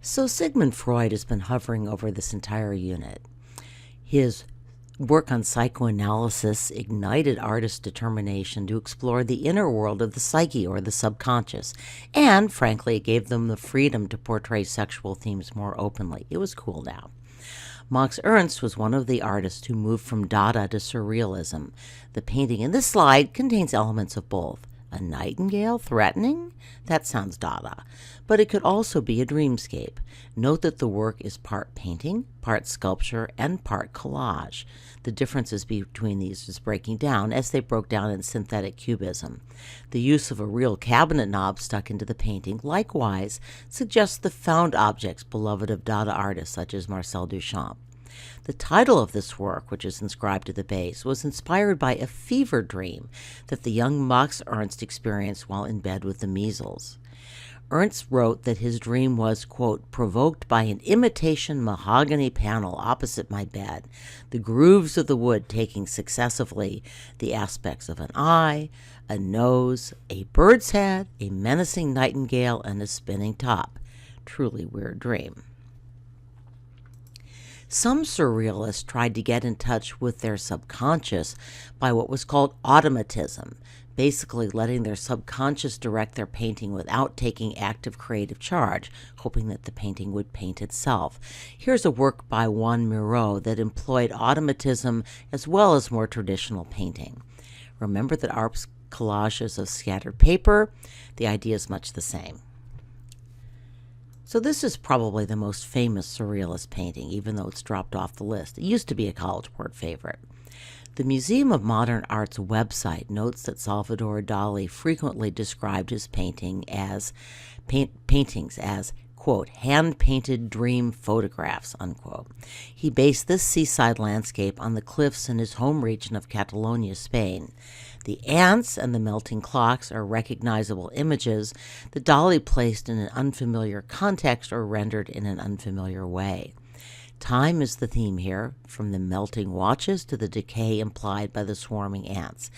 So Sigmund Freud has been hovering over this entire unit. His work on psychoanalysis ignited artists' determination to explore the inner world of the psyche, or the subconscious, and frankly, it gave them the freedom to portray sexual themes more openly. It was cool now. Max Ernst was one of the artists who moved from Dada to Surrealism. The painting in this slide contains elements of both. A nightingale threatening? That sounds Dada. But it could also be a dreamscape. Note that the work is part painting, part sculpture, and part collage. The differences between these is breaking down as they broke down in synthetic cubism. The use of a real cabinet knob stuck into the painting likewise suggests the found objects beloved of Dada artists such as Marcel Duchamp. The title of this work, which is inscribed at the base, was inspired by a fever dream that the young Max Ernst experienced while in bed with the measles. Ernst wrote that his dream was, quote, provoked by an imitation mahogany panel opposite my bed, the grooves of the wood taking successively the aspects of an eye, a nose, a bird's head, a menacing nightingale, and a spinning top. Truly weird dream. Some surrealists tried to get in touch with their subconscious by what was called automatism, basically letting their subconscious direct their painting without taking active creative charge, hoping that the painting would paint itself. Here's a work by Juan Miró that employed automatism as well as more traditional painting. Remember that art's collages of scattered paper? The idea is much the same. So this is probably the most famous surrealist painting, even though it's dropped off the list. It used to be a College Board favorite. The Museum of Modern Art's website notes that Salvador Dali frequently described his paintings as, quote, hand-painted dream photographs, unquote. He based this seaside landscape on the cliffs in his home region of Catalonia, Spain. The ants and the melting clocks are recognizable images that Dali placed in an unfamiliar context or rendered in an unfamiliar way. Time is the theme here, from the melting watches to the decay implied by the swarming ants.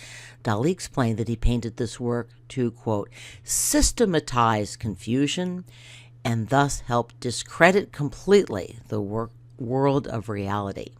Dali explained that he painted this work to, quote, systematize confusion and thus help discredit completely the world of reality.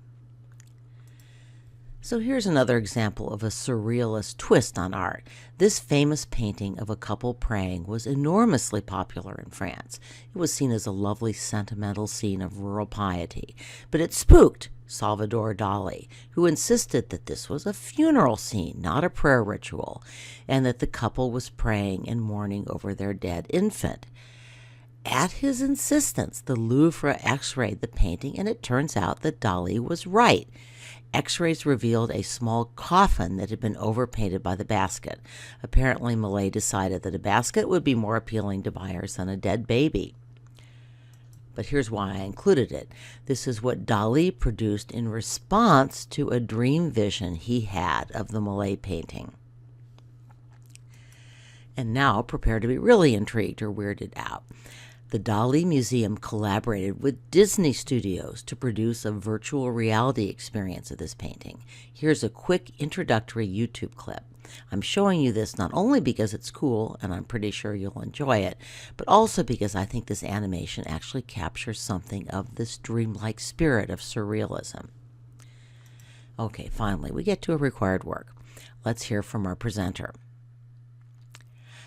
So here's another example of a surrealist twist on art. This famous painting of a couple praying was enormously popular in France. It was seen as a lovely sentimental scene of rural piety, but it spooked Salvador Dali, who insisted that this was a funeral scene, not a prayer ritual, and that the couple was praying and mourning over their dead infant. At his insistence, the Louvre x-rayed the painting, and it turns out that Dali was right. X-rays revealed a small coffin that had been overpainted by the basket. Apparently, Millet decided that a basket would be more appealing to buyers than a dead baby. But here's why I included it. This is what Dali produced in response to a dream vision he had of the Millet painting. And now, prepare to be really intrigued or weirded out. The Dali Museum collaborated with Disney Studios to produce a virtual reality experience of this painting. Here's a quick introductory YouTube clip. I'm showing you this not only because it's cool, and I'm pretty sure you'll enjoy it, but also because I think this animation actually captures something of this dreamlike spirit of surrealism. Okay, finally, we get to a required work. Let's hear from our presenter.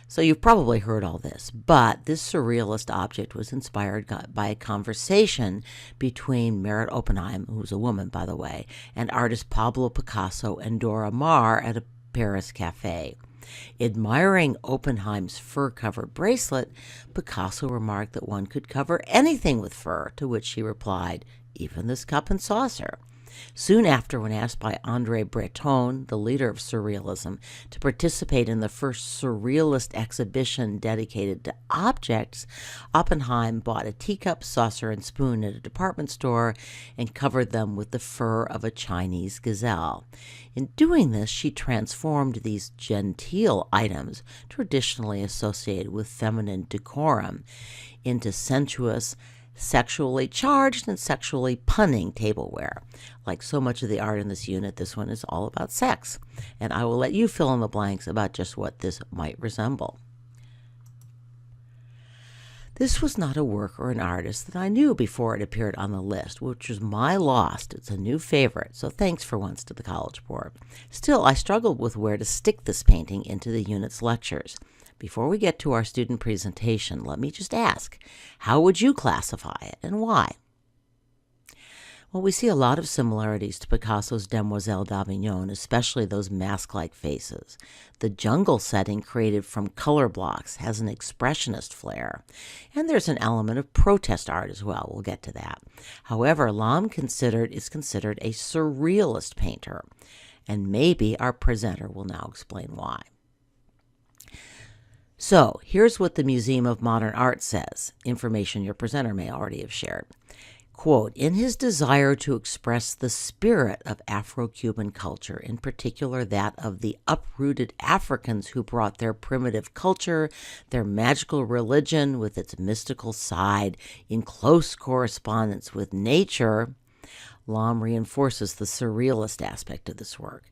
So you've probably heard all this, but this surrealist object was inspired by a conversation between Merritt Oppenheim, who's a woman, by the way, and artist Pablo Picasso and Dora Maar at a Paris cafe. Admiring Oppenheim's fur-covered bracelet, Picasso remarked that one could cover anything with fur, to which she replied, even this cup and saucer. Soon after, when asked by André Breton, the leader of Surrealism, to participate in the first Surrealist exhibition dedicated to objects, Oppenheim bought a teacup, saucer, and spoon at a department store and covered them with the fur of a Chinese gazelle. In doing this, she transformed these genteel items, traditionally associated with feminine decorum, into sensuous, sexually charged and sexually punning tableware. Like so much of the art in this unit, this one is all about sex, and I will let you fill in the blanks about just what this might resemble. This was not a work or an artist that I knew before it appeared on the list, which was my loss. It's a new favorite, so thanks for once to the College Board. Still, I struggled with where to stick this painting into the unit's lectures. Before we get to our student presentation, let me just ask, how would you classify it and why? Well, we see a lot of similarities to Picasso's Demoiselle d'Avignon, especially those mask-like faces. The jungle setting created from color blocks has an expressionist flair, and there's an element of protest art as well. We'll get to that. However, Lam is considered a surrealist painter, and maybe our presenter will now explain why. So, here's what the Museum of Modern Art says, information your presenter may already have shared. Quote, in his desire to express the spirit of Afro-Cuban culture, in particular that of the uprooted Africans who brought their primitive culture, their magical religion with its mystical side, in close correspondence with nature, Lam reinforces the surrealist aspect of this work.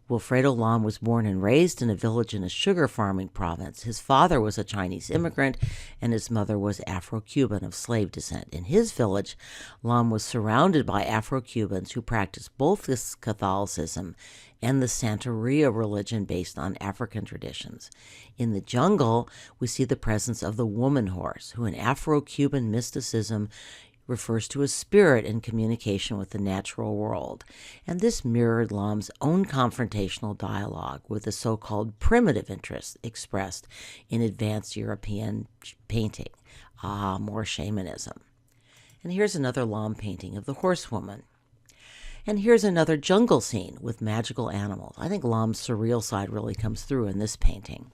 Wilfredo Lam was born and raised in a village in a sugar farming province. His father was a Chinese immigrant, and his mother was Afro-Cuban of slave descent. In his village, Lam was surrounded by Afro-Cubans who practiced both this Catholicism and the Santeria religion based on African traditions. In the jungle, we see the presence of the woman horse, who in Afro-Cuban mysticism refers to a spirit in communication with the natural world, and this mirrored Lam's own confrontational dialogue with the so-called primitive interest expressed in advanced European painting, more shamanism. And here's another Lam painting of the horsewoman. And here's another jungle scene with magical animals. I think Lam's surreal side really comes through in this painting.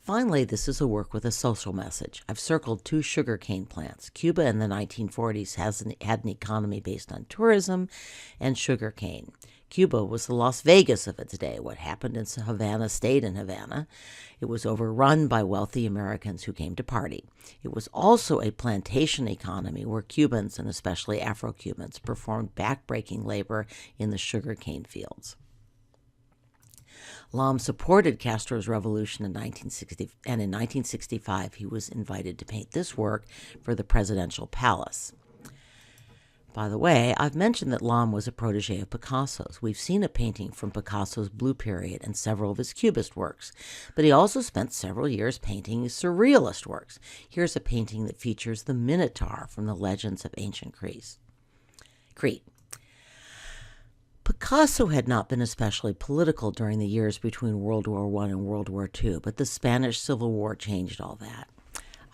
Finally, this is a work with a social message. I've circled 2 sugarcane plants. Cuba in the 1940s had an economy based on tourism and sugarcane. Cuba was the Las Vegas of its day. What happened in Havana stayed in Havana. It was overrun by wealthy Americans who came to party. It was also a plantation economy where Cubans, and especially Afro-Cubans, performed backbreaking labor in the sugarcane fields. Lam supported Castro's revolution in 1960, and in 1965 he was invited to paint this work for the presidential palace. By the way, I've mentioned that Lam was a protege of Picasso's. We've seen a painting from Picasso's Blue Period and several of his Cubist works, but he also spent several years painting surrealist works. Here's a painting that features the Minotaur from the legends of ancient Crete. Picasso had not been especially political during the years between World War I and World War II, but the Spanish Civil War changed all that.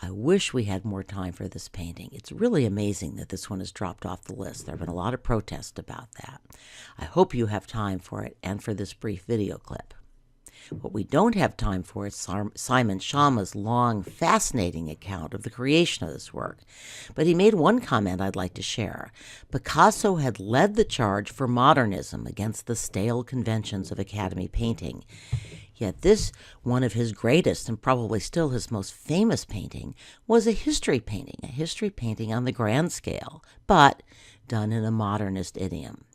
I wish we had more time for this painting. It's really amazing that this one has dropped off the list. There have been a lot of protests about that. I hope you have time for it and for this brief video clip. What we don't have time for is Simon Schama's long, fascinating account of the creation of this work. But he made one comment I'd like to share. Picasso had led the charge for modernism against the stale conventions of Academy painting. Yet this, one of his greatest and probably still his most famous painting, was a history painting on the grand scale, but done in a modernist idiom.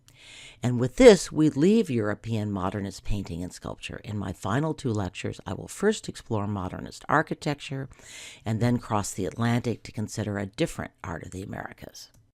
And with this, we leave European modernist painting and sculpture. In my final 2 lectures, I will first explore modernist architecture and then cross the Atlantic to consider a different art of the Americas.